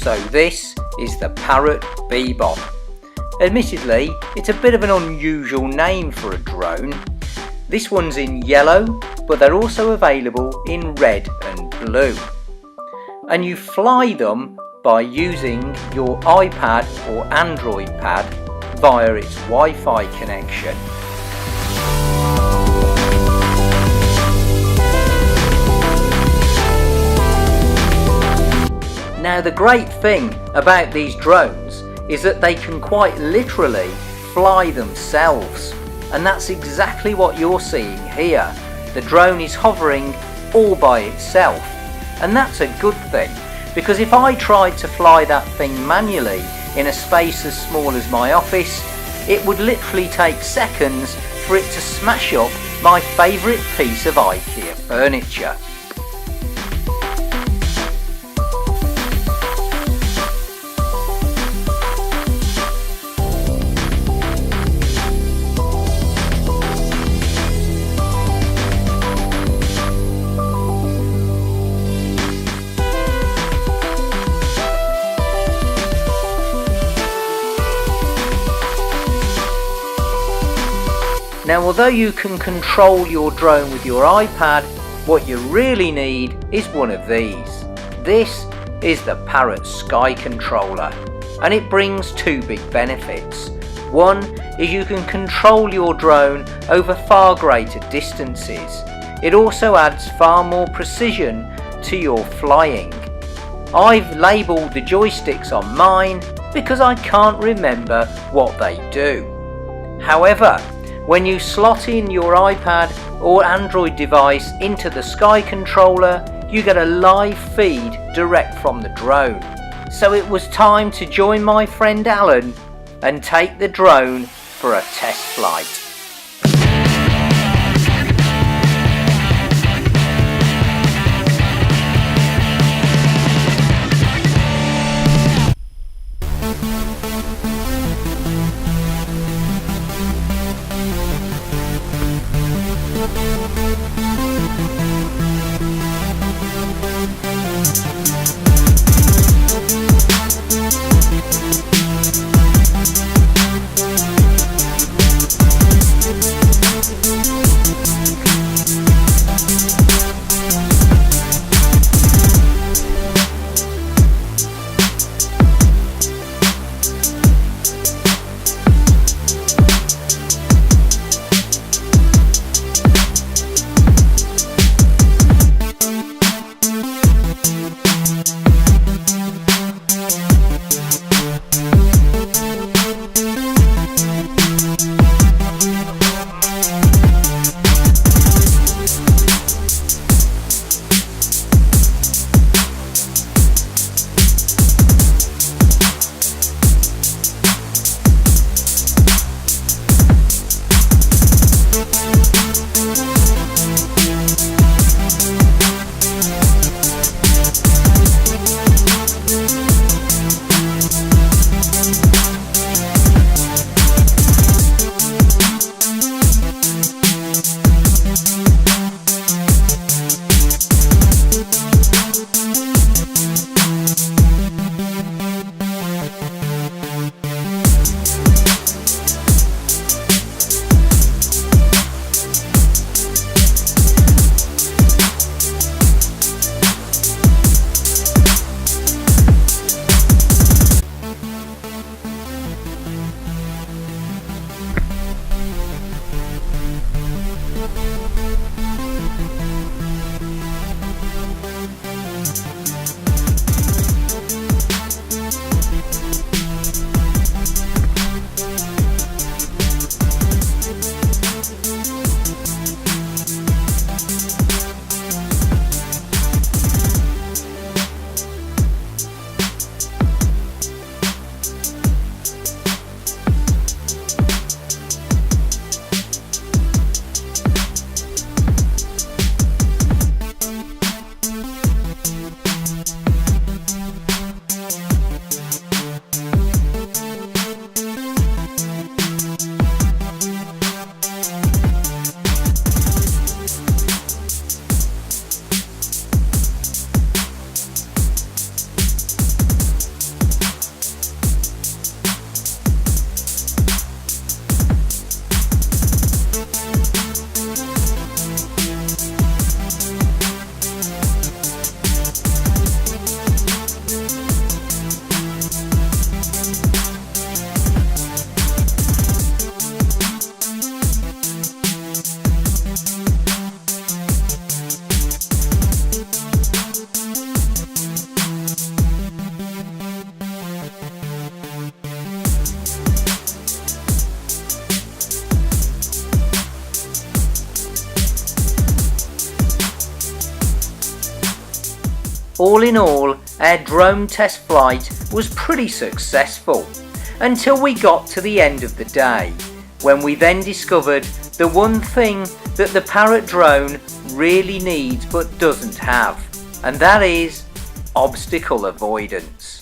So this is the Parrot Bebop. Admittedly, it's a bit of an unusual name for a drone. This one's in yellow, but they're also available in red and blue. And you fly them by using your iPad or Android pad via its Wi-Fi connection. Now the great thing about these drones is that they can quite literally fly themselves, and that's exactly what you're seeing here. The drone is hovering all by itself, and that's a good thing, because if I tried to fly that thing manually in a space as small as my office, it would literally take seconds for it to smash up my favourite piece of IKEA furniture. Now, although you can control your drone with your iPad, what you really need is one of these. This is the Parrot Sky Controller, and it brings two big benefits. One is you can control your drone over far greater distances. It also adds far more precision to your flying. I've labelled the joysticks on mine because I can't remember what they do. However, when you slot in your iPad or Android device into the Sky Controller, you get a live feed direct from the drone. So it was time to join my friend Allan and take the drone for a test flight. All in all, our drone test flight was pretty successful, until we got to the end of the day, when we then discovered the one thing that the Parrot drone really needs but doesn't have, and that is obstacle avoidance.